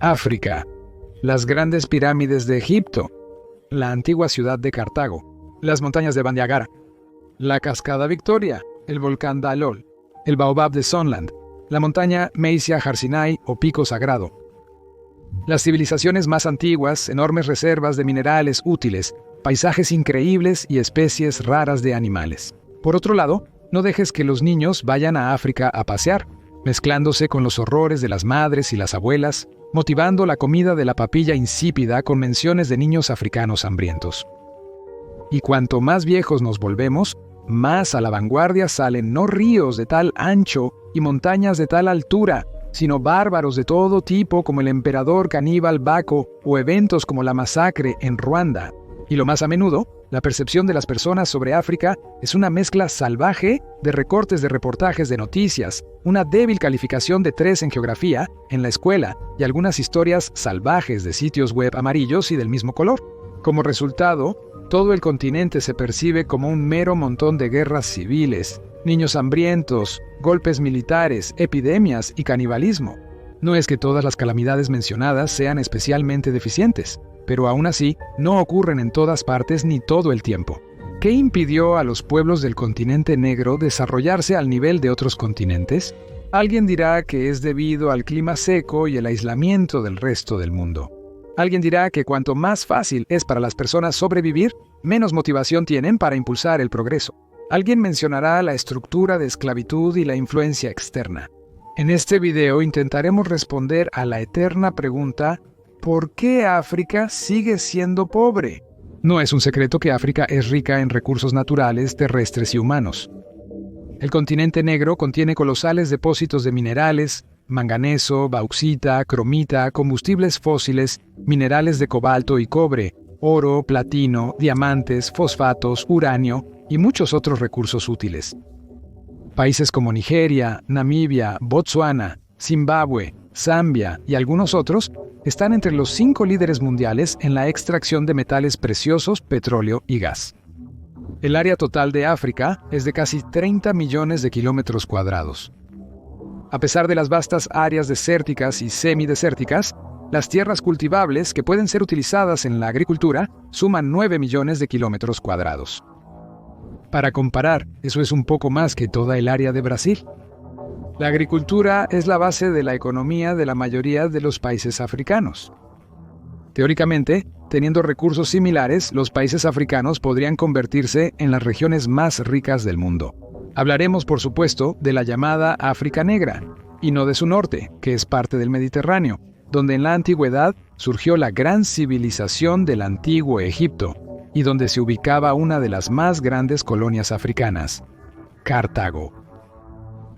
África. Las grandes pirámides de Egipto. La antigua ciudad de Cartago. Las montañas de Bandiagara. La cascada Victoria. El volcán Dalol. El baobab de Sonland. La montaña Meisia Harsinai o Pico Sagrado. Las civilizaciones más antiguas, enormes reservas de minerales útiles, paisajes increíbles y especies raras de animales. Por otro lado, no dejes que los niños vayan a África a pasear, mezclándose con los horrores de las madres y las abuelas, motivando la comida de la papilla insípida con menciones de niños africanos hambrientos. Y cuanto más viejos nos volvemos, más a la vanguardia salen no ríos de tal ancho y montañas de tal altura, sino bárbaros de todo tipo como el emperador caníbal Baco o eventos como la masacre en Ruanda. Y lo más a menudo, la percepción de las personas sobre África es una mezcla salvaje de recortes de reportajes de noticias, una débil calificación de 3 en geografía en la escuela y algunas historias salvajes de sitios web amarillos y del mismo color. Como resultado, todo el continente se percibe como un mero montón de guerras civiles, niños hambrientos, golpes militares, epidemias y canibalismo. No es que todas las calamidades mencionadas sean especialmente deficientes, pero aún así no ocurren en todas partes ni todo el tiempo. ¿Qué impidió a los pueblos del continente negro desarrollarse al nivel de otros continentes? Alguien dirá que es debido al clima seco y el aislamiento del resto del mundo. Alguien dirá que cuanto más fácil es para las personas sobrevivir, menos motivación tienen para impulsar el progreso. Alguien mencionará la estructura de esclavitud y la influencia externa. En este video intentaremos responder a la eterna pregunta: ¿por qué África sigue siendo pobre? No es un secreto que África es rica en recursos naturales, terrestres y humanos. El continente negro contiene colosales depósitos de minerales, manganeso, bauxita, cromita, combustibles fósiles, minerales de cobalto y cobre, oro, platino, diamantes, fosfatos, uranio y muchos otros recursos útiles. Países como Nigeria, Namibia, Botsuana, Zimbabue, Zambia y algunos otros están entre los 5 líderes mundiales en la extracción de metales preciosos, petróleo y gas. El área total de África es de casi 30 millones de kilómetros cuadrados. A pesar de las vastas áreas desérticas y semidesérticas, las tierras cultivables que pueden ser utilizadas en la agricultura suman 9 millones de kilómetros cuadrados. Para comparar, eso es un poco más que toda el área de Brasil. La agricultura es la base de la economía de la mayoría de los países africanos. Teóricamente, teniendo recursos similares, los países africanos podrían convertirse en las regiones más ricas del mundo. Hablaremos, por supuesto, de la llamada África Negra, y no de su norte, que es parte del Mediterráneo, donde en la antigüedad surgió la gran civilización del antiguo Egipto, y donde se ubicaba una de las más grandes colonias africanas, Cartago.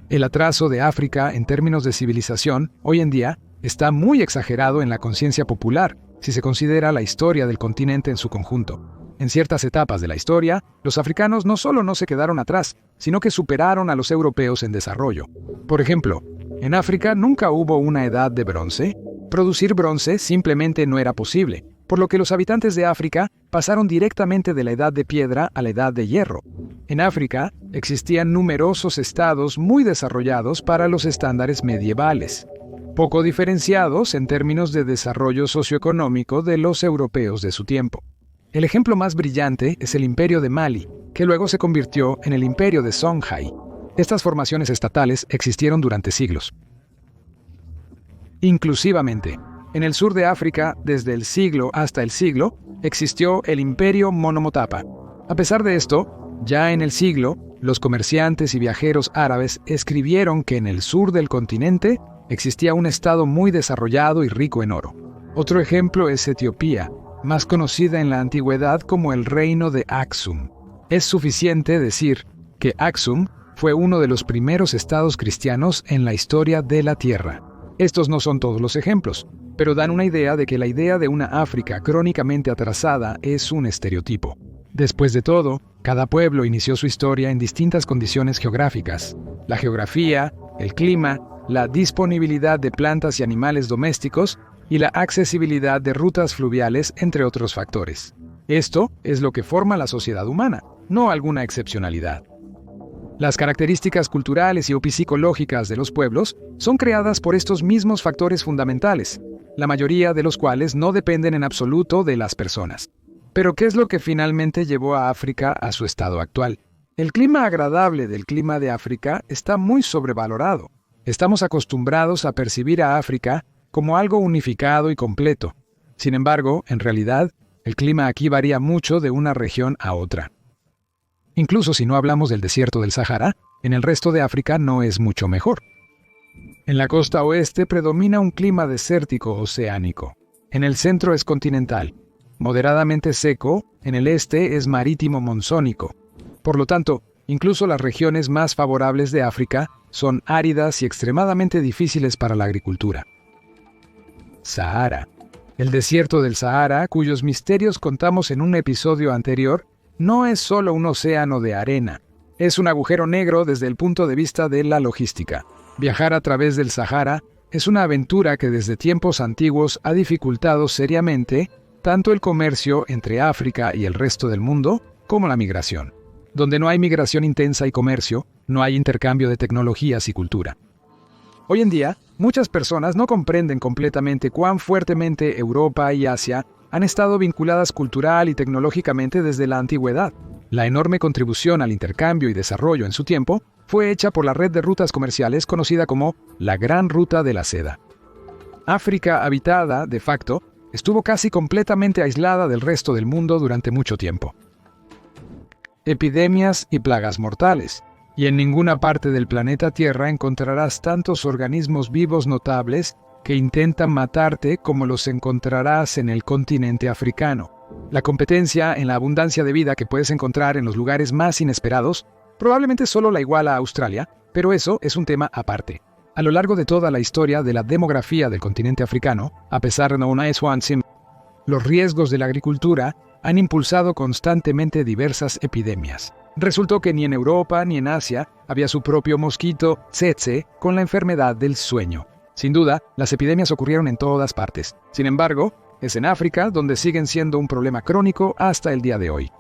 El atraso de África en términos de civilización, hoy en día, está muy exagerado en la conciencia popular, si se considera la historia del continente en su conjunto. En ciertas etapas de la historia, los africanos no solo no se quedaron atrás, sino que superaron a los europeos en desarrollo. Por ejemplo, en África nunca hubo una edad de bronce. Producir bronce simplemente no era posible, por lo que los habitantes de África pasaron directamente de la edad de piedra a la edad de hierro. En África existían numerosos estados muy desarrollados para los estándares medievales, poco diferenciados en términos de desarrollo socioeconómico de los europeos de su tiempo. El ejemplo más brillante es el Imperio de Mali, que luego se convirtió en el Imperio de Songhai. Estas formaciones estatales existieron durante siglos. Inclusivamente, en el sur de África, desde el siglo hasta el siglo, existió el Imperio Monomotapa. A pesar de esto, ya en el siglo, los comerciantes y viajeros árabes escribieron que en el sur del continente existía un estado muy desarrollado y rico en oro. Otro ejemplo es Etiopía, más conocida en la antigüedad como el reino de Aksum. Es suficiente decir que Aksum fue uno de los primeros estados cristianos en la historia de la Tierra. Estos no son todos los ejemplos, pero dan una idea de que la idea de una África crónicamente atrasada es un estereotipo. Después de todo, cada pueblo inició su historia en distintas condiciones geográficas. La geografía, el clima, la disponibilidad de plantas y animales domésticos y la accesibilidad de rutas fluviales, entre otros factores. Esto es lo que forma la sociedad humana, no alguna excepcionalidad. Las características culturales y psicológicas de los pueblos son creadas por estos mismos factores fundamentales. la mayoría de los cuales no dependen en absoluto de las personas. Pero ¿qué es lo que finalmente llevó a África a su estado actual? El clima agradable del clima de África está muy sobrevalorado. Estamos acostumbrados a percibir a África como algo unificado y completo. Sin embargo, en realidad, el clima aquí varía mucho de una región a otra. Incluso si no hablamos del desierto del Sahara, en el resto de África no es mucho mejor. En la costa oeste predomina un clima desértico oceánico. En el centro es continental, moderadamente seco, en el este es marítimo monzónico. Por lo tanto, incluso las regiones más favorables de África son áridas y extremadamente difíciles para la agricultura. Sahara. El desierto del Sahara, cuyos misterios contamos en un episodio anterior, no es solo un océano de arena. Es un agujero negro desde el punto de vista de la logística. Viajar a través del Sahara es una aventura que desde tiempos antiguos ha dificultado seriamente tanto el comercio entre África y el resto del mundo como la migración. Donde no hay migración intensa y comercio, no hay intercambio de tecnologías y cultura. Hoy en día, muchas personas no comprenden completamente cuán fuertemente Europa y Asia han estado vinculadas cultural y tecnológicamente desde la antigüedad. La enorme contribución al intercambio y desarrollo en su tiempo fue hecha por la red de rutas comerciales conocida como la Gran Ruta de la Seda. África habitada, de facto, estuvo casi completamente aislada del resto del mundo durante mucho tiempo. Epidemias y plagas mortales. Y en ninguna parte del planeta Tierra encontrarás tantos organismos vivos notables que intentan matarte como los encontrarás en el continente africano. La competencia en la abundancia de vida que puedes encontrar en los lugares más inesperados probablemente solo la iguala a Australia, pero eso es un tema aparte. A lo largo de toda la historia de la demografía del continente africano, a pesar de una Swansea, los riesgos de la agricultura han impulsado constantemente diversas epidemias. Resultó que ni en Europa ni en Asia había su propio mosquito tsetse con la enfermedad del sueño. Sin duda, las epidemias ocurrieron en todas partes. Sin embargo, es en África donde siguen siendo un problema crónico hasta el día de hoy.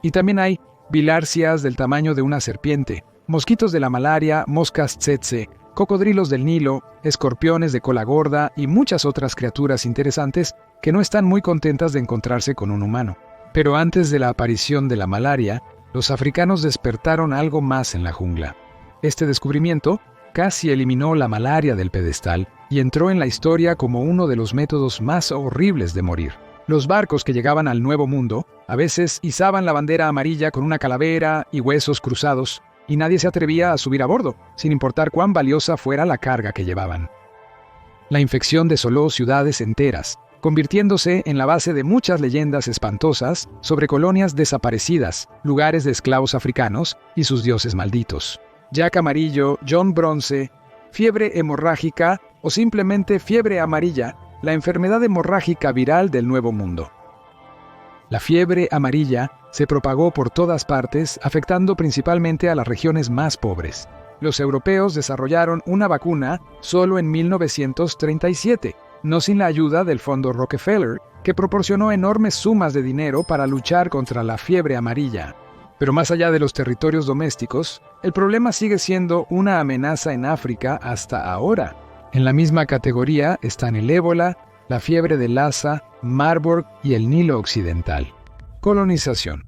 Y también hay bilharzias del tamaño de una serpiente, mosquitos de la malaria, moscas tsetse, cocodrilos del Nilo, escorpiones de cola gorda y muchas otras criaturas interesantes que no están muy contentas de encontrarse con un humano. Pero antes de la aparición de la malaria, los africanos despertaron algo más en la jungla. Este descubrimiento casi eliminó la malaria del pedestal y entró en la historia como uno de los métodos más horribles de morir. Los barcos que llegaban al Nuevo Mundo a veces izaban la bandera amarilla con una calavera y huesos cruzados, y nadie se atrevía a subir a bordo, sin importar cuán valiosa fuera la carga que llevaban. La infección desoló ciudades enteras, convirtiéndose en la base de muchas leyendas espantosas sobre colonias desaparecidas, lugares de esclavos africanos y sus dioses malditos. Jack Amarillo, John Bronce, fiebre hemorrágica o simplemente fiebre amarilla, la enfermedad hemorrágica viral del Nuevo Mundo. La fiebre amarilla se propagó por todas partes, afectando principalmente a las regiones más pobres. Los europeos desarrollaron una vacuna solo en 1937, no sin la ayuda del Fondo Rockefeller, que proporcionó enormes sumas de dinero para luchar contra la fiebre amarilla. Pero más allá de los territorios domésticos, el problema sigue siendo una amenaza en África hasta ahora. En la misma categoría están el ébola, la fiebre de Lassa, Marburg y el Nilo Occidental. Colonización.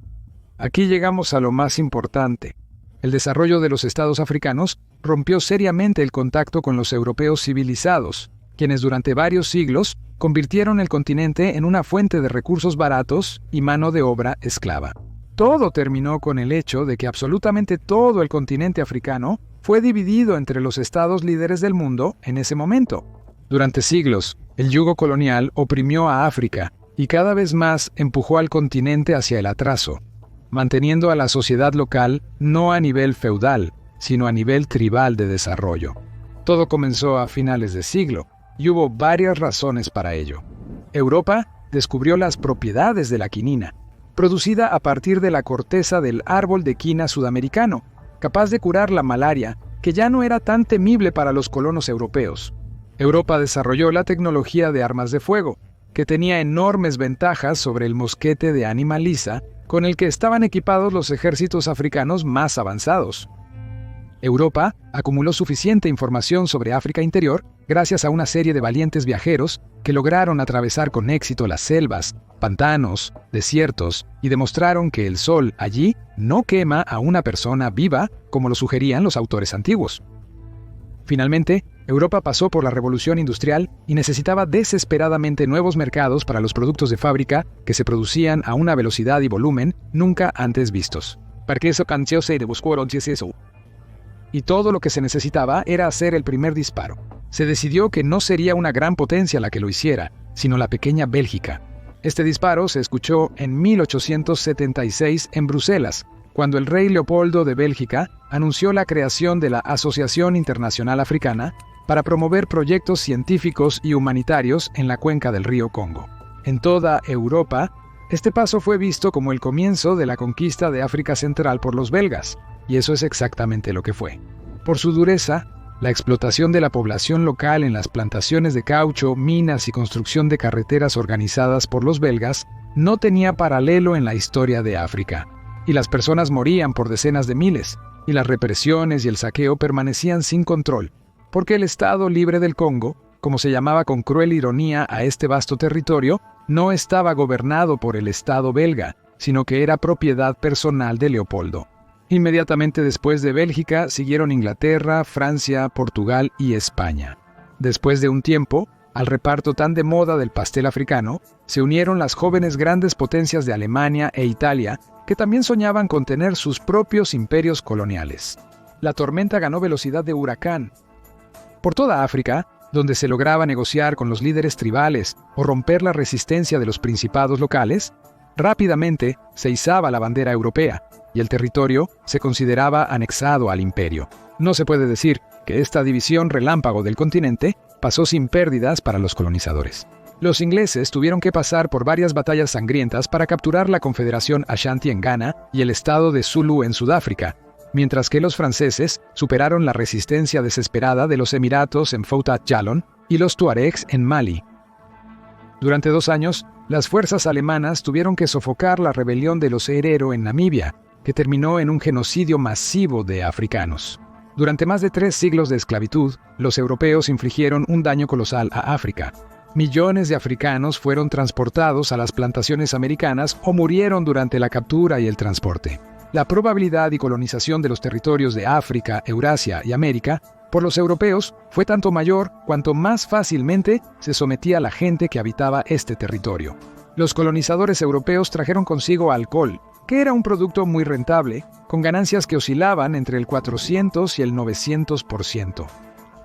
Aquí llegamos a lo más importante. El desarrollo de los estados africanos rompió seriamente el contacto con los europeos civilizados, quienes durante varios siglos convirtieron el continente en una fuente de recursos baratos y mano de obra esclava. Todo terminó con el hecho de que absolutamente todo el continente africano fue dividido entre los estados líderes del mundo en ese momento. Durante siglos, el yugo colonial oprimió a África y cada vez más empujó al continente hacia el atraso, manteniendo a la sociedad local no a nivel feudal, sino a nivel tribal de desarrollo. Todo comenzó a finales de siglo, y hubo varias razones para ello. Europa descubrió las propiedades de la quinina, producida a partir de la corteza del árbol de quina sudamericano, capaz de curar la malaria, que ya no era tan temible para los colonos europeos. Europa desarrolló la tecnología de armas de fuego, que tenía enormes ventajas sobre el mosquete de ánima lisa, con el que estaban equipados los ejércitos africanos más avanzados. Europa acumuló suficiente información sobre África interior gracias a una serie de valientes viajeros que lograron atravesar con éxito las selvas, pantanos, desiertos y demostraron que el sol allí no quema a una persona viva como lo sugerían los autores antiguos. Finalmente, Europa pasó por la revolución industrial y necesitaba desesperadamente nuevos mercados para los productos de fábrica que se producían a una velocidad y volumen nunca antes vistos. Y todo lo que se necesitaba era hacer el primer disparo. Se decidió que no sería una gran potencia la que lo hiciera, sino la pequeña Bélgica. Este disparo se escuchó en 1876 en Bruselas, cuando el rey Leopoldo de Bélgica anunció la creación de la Asociación Internacional Africana para promover proyectos científicos y humanitarios en la cuenca del río Congo. En toda Europa, este paso fue visto como el comienzo de la conquista de África Central por los belgas, y eso es exactamente lo que fue. Por su dureza, la explotación de la población local en las plantaciones de caucho, minas y construcción de carreteras organizadas por los belgas no tenía paralelo en la historia de África, y las personas morían por decenas de miles, y las represiones y el saqueo permanecían sin control, porque el Estado Libre del Congo, como se llamaba con cruel ironía a este vasto territorio, no estaba gobernado por el Estado belga, sino que era propiedad personal de Leopoldo. Inmediatamente después de Bélgica siguieron Inglaterra, Francia, Portugal y España. Después de un tiempo, al reparto tan de moda del pastel africano, se unieron las jóvenes grandes potencias de Alemania e Italia, que también soñaban con tener sus propios imperios coloniales. La tormenta ganó velocidad de huracán. Por toda África, donde se lograba negociar con los líderes tribales o romper la resistencia de los principados locales, rápidamente se izaba la bandera europea y el territorio se consideraba anexado al imperio. No se puede decir que esta división relámpago del continente pasó sin pérdidas para los colonizadores. Los ingleses tuvieron que pasar por varias batallas sangrientas para capturar la Confederación Ashanti en Ghana y el estado de Zulu en Sudáfrica, mientras que los franceses superaron la resistencia desesperada de los Emiratos en Fouta-Djallon y los Tuaregs en Mali. Durante 2 años, las fuerzas alemanas tuvieron que sofocar la rebelión de los Herero en Namibia, que terminó en un genocidio masivo de africanos. Durante más de 3 siglos de esclavitud, los europeos infligieron un daño colosal a África. Millones de africanos fueron transportados a las plantaciones americanas o murieron durante la captura y el transporte. La probabilidad y colonización de los territorios de África, Eurasia y América por los europeos fue tanto mayor cuanto más fácilmente se sometía la gente que habitaba este territorio. Los colonizadores europeos trajeron consigo alcohol, que era un producto muy rentable, con ganancias que oscilaban entre el 400 y el 900%.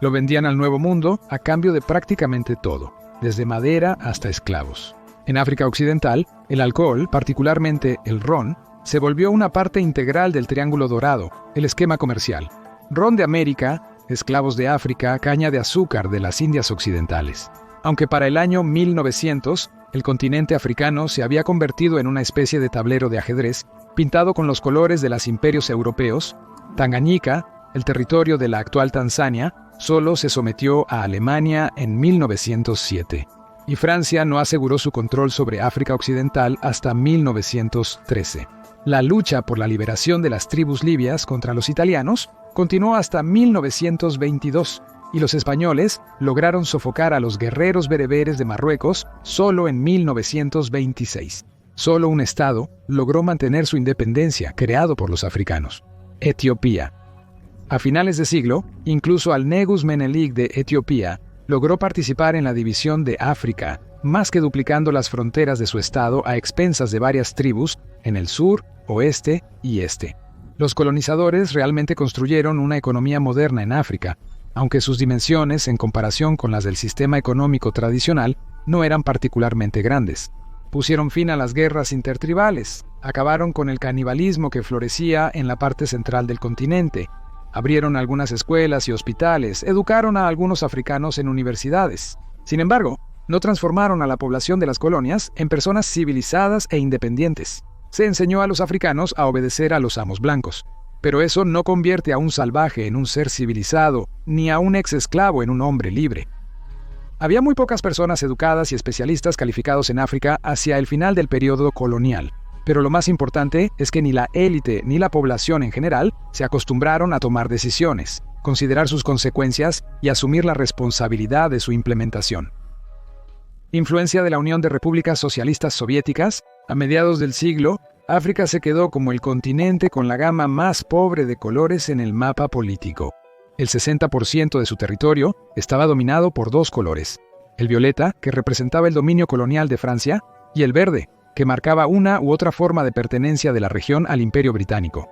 Lo vendían al Nuevo Mundo a cambio de prácticamente todo, desde madera hasta esclavos. En África Occidental, el alcohol, particularmente el ron, se volvió una parte integral del Triángulo Dorado, el esquema comercial. Ron de América, esclavos de África, caña de azúcar de las Indias Occidentales. Aunque para el año 1900, el continente africano se había convertido en una especie de tablero de ajedrez, pintado con los colores de los imperios europeos, Tanganyika, el territorio de la actual Tanzania, solo se sometió a Alemania en 1907, y Francia no aseguró su control sobre África Occidental hasta 1913. La lucha por la liberación de las tribus libias contra los italianos continuó hasta 1922, y los españoles lograron sofocar a los guerreros bereberes de Marruecos solo en 1926. Solo un estado logró mantener su independencia, creado por los africanos: Etiopía. A finales de siglo, incluso Al-Negus Menelik de Etiopía logró participar en la división de África, más que duplicando las fronteras de su estado a expensas de varias tribus en el sur, oeste y este. Los colonizadores realmente construyeron una economía moderna en África, aunque sus dimensiones, en comparación con las del sistema económico tradicional, no eran particularmente grandes. Pusieron fin a las guerras intertribales, acabaron con el canibalismo que florecía en la parte central del continente, abrieron algunas escuelas y hospitales, educaron a algunos africanos en universidades. Sin embargo, no transformaron a la población de las colonias en personas civilizadas e independientes. Se enseñó a los africanos a obedecer a los amos blancos, pero eso no convierte a un salvaje en un ser civilizado, ni a un ex-esclavo en un hombre libre. Había muy pocas personas educadas y especialistas calificados en África hacia el final del periodo colonial, pero lo más importante es que ni la élite ni la población en general se acostumbraron a tomar decisiones. considerar sus consecuencias y asumir la responsabilidad de su implementación. Influencia de la Unión de Repúblicas Socialistas Soviéticas. A mediados del siglo, África se quedó como el continente con la gama más pobre de colores en el mapa político. El 60% de su territorio estaba dominado por dos colores: el violeta, que representaba el dominio colonial de Francia, y el verde, que marcaba una u otra forma de pertenencia de la región al Imperio Británico.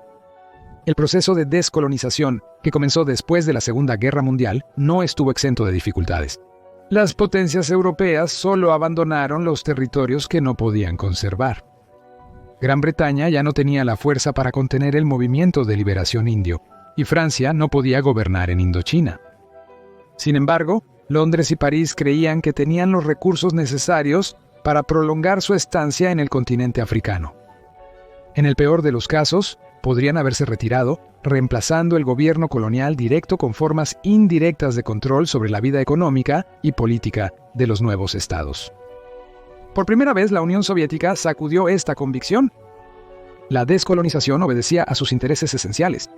El proceso de descolonización, que comenzó después de la Segunda Guerra Mundial, no estuvo exento de dificultades. Las potencias europeas solo abandonaron los territorios que no podían conservar. Gran Bretaña ya no tenía la fuerza para contener el movimiento de liberación indio, y Francia no podía gobernar en Indochina. Sin embargo, Londres y París creían que tenían los recursos necesarios para prolongar su estancia en el continente africano. En el peor de los casos, podrían haberse retirado, reemplazando el gobierno colonial directo con formas indirectas de control sobre la vida económica y política de los nuevos estados. Por primera vez, la Unión Soviética sacudió esta convicción. La descolonización obedecía a sus intereses esenciales.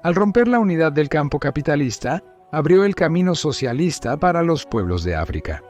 Al romper la unidad del campo capitalista, abrió el camino socialista para los pueblos de África.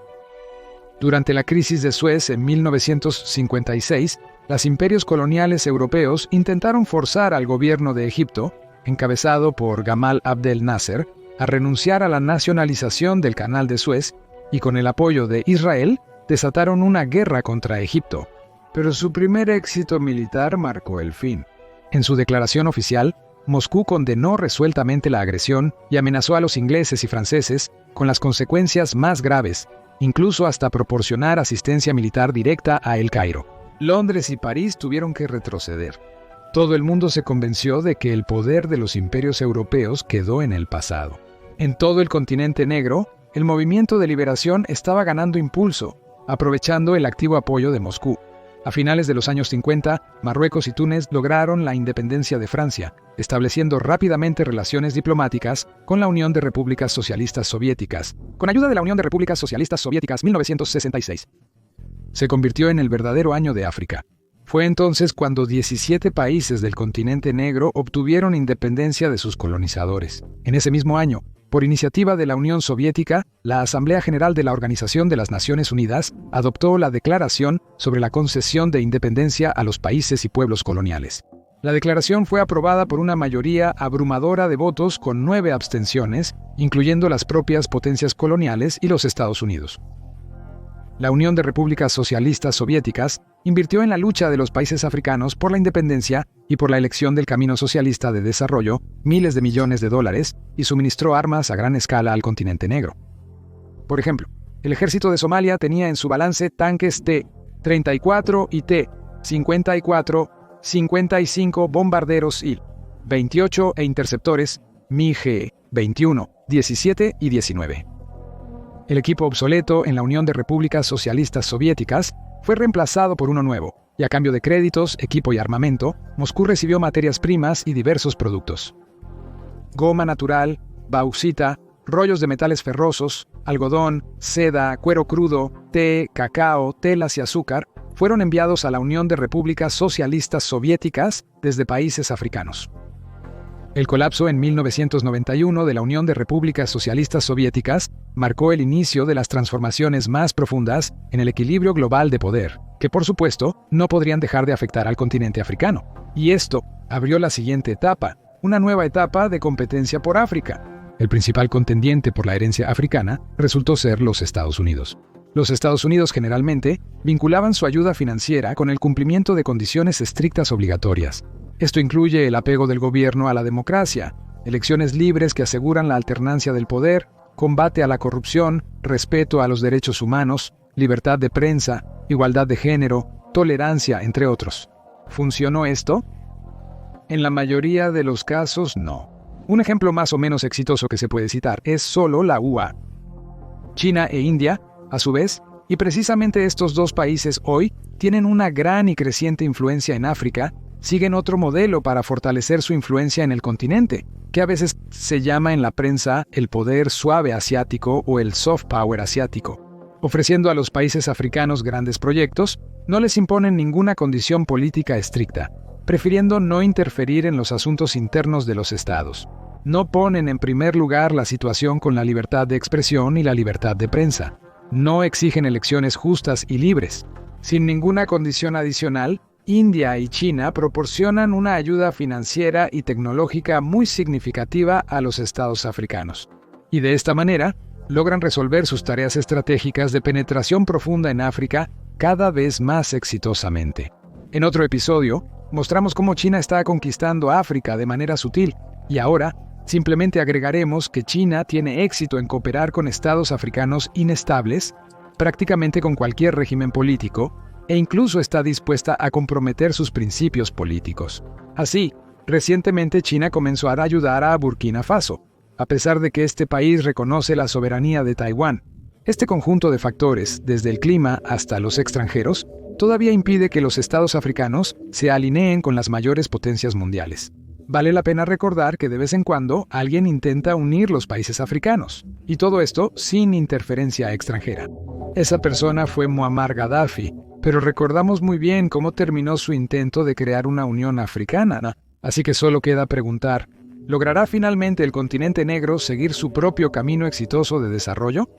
Durante la crisis de Suez en 1956, los imperios coloniales europeos intentaron forzar al gobierno de Egipto, encabezado por Gamal Abdel Nasser, a renunciar a la nacionalización del Canal de Suez y, con el apoyo de Israel, desataron una guerra contra Egipto. Pero su primer éxito militar marcó el fin. En su declaración oficial, Moscú condenó resueltamente la agresión y amenazó a los ingleses y franceses con las consecuencias más graves, incluso hasta proporcionar asistencia militar directa a El Cairo. Londres y París tuvieron que retroceder. Todo el mundo se convenció de que el poder de los imperios europeos quedó en el pasado. En todo el continente negro, el movimiento de liberación estaba ganando impulso, aprovechando el activo apoyo de Moscú. A finales de los años 50, Marruecos y Túnez lograron la independencia de Francia, estableciendo rápidamente relaciones diplomáticas con la Unión de Repúblicas Socialistas Soviéticas. Con ayuda de la Unión de Repúblicas Socialistas Soviéticas, 1966. Se convirtió en el verdadero año de África. Fue entonces cuando 17 países del continente negro obtuvieron independencia de sus colonizadores. En ese mismo año, por iniciativa de la Unión Soviética, la Asamblea General de la Organización de las Naciones Unidas adoptó la Declaración sobre la concesión de independencia a los países y pueblos coloniales. La declaración fue aprobada por una mayoría abrumadora de votos con 9 abstenciones, incluyendo las propias potencias coloniales y los Estados Unidos. La Unión de Repúblicas Socialistas Soviéticas invirtió en la lucha de los países africanos por la independencia y por la elección del camino socialista de desarrollo miles de millones de dólares y suministró armas a gran escala al continente negro. Por ejemplo, el ejército de Somalia tenía en su balance tanques T-34 y T-54, 55 bombarderos Il-28 e interceptores MiG-21, 17 y 19. El equipo obsoleto en la Unión de Repúblicas Socialistas Soviéticas fue reemplazado por uno nuevo, y a cambio de créditos, equipo y armamento, Moscú recibió materias primas y diversos productos. Goma natural, bauxita, rollos de metales ferrosos, algodón, seda, cuero crudo, té, cacao, telas y azúcar fueron enviados a la Unión de Repúblicas Socialistas Soviéticas desde países africanos. El colapso en 1991 de la Unión de Repúblicas Socialistas Soviéticas marcó el inicio de las transformaciones más profundas en el equilibrio global de poder, que por supuesto no podrían dejar de afectar al continente africano. Y esto abrió la siguiente etapa, una nueva etapa de competencia por África. El principal contendiente por la herencia africana resultó ser los Estados Unidos. Los Estados Unidos generalmente vinculaban su ayuda financiera con el cumplimiento de condiciones estrictas obligatorias. Esto incluye el apego del gobierno a la democracia, elecciones libres que aseguran la alternancia del poder, combate a la corrupción, respeto a los derechos humanos, libertad de prensa, igualdad de género, tolerancia, entre otros. ¿Funcionó esto? En la mayoría de los casos, no. Un ejemplo más o menos exitoso que se puede citar es solo la UA. China e India, a su vez, y precisamente estos dos países hoy, tienen una gran y creciente influencia en África, siguen otro modelo para fortalecer su influencia en el continente, que a veces se llama en la prensa el poder suave asiático o el soft power asiático. Ofreciendo a los países africanos grandes proyectos, no les imponen ninguna condición política estricta, prefiriendo no interferir en los asuntos internos de los estados. No ponen en primer lugar la situación con la libertad de expresión y la libertad de prensa. No exigen elecciones justas y libres. Sin ninguna condición adicional, India y China proporcionan una ayuda financiera y tecnológica muy significativa a los estados africanos. Y de esta manera, logran resolver sus tareas estratégicas de penetración profunda en África cada vez más exitosamente. En otro episodio, mostramos cómo China está conquistando África de manera sutil, y ahora simplemente agregaremos que China tiene éxito en cooperar con estados africanos inestables, prácticamente con cualquier régimen político, e incluso está dispuesta a comprometer sus principios políticos. Así, recientemente China comenzó a ayudar a Burkina Faso, a pesar de que este país reconoce la soberanía de Taiwán. Este conjunto de factores, desde el clima hasta los extranjeros, todavía impide que los estados africanos se alineen con las mayores potencias mundiales. Vale la pena recordar que de vez en cuando alguien intenta unir los países africanos, y todo esto sin interferencia extranjera. Esa persona fue Muammar Gaddafi, pero recordamos muy bien cómo terminó su intento de crear una unión africana, ¿no? Así que solo queda preguntar, ¿logrará finalmente el continente negro seguir su propio camino exitoso de desarrollo?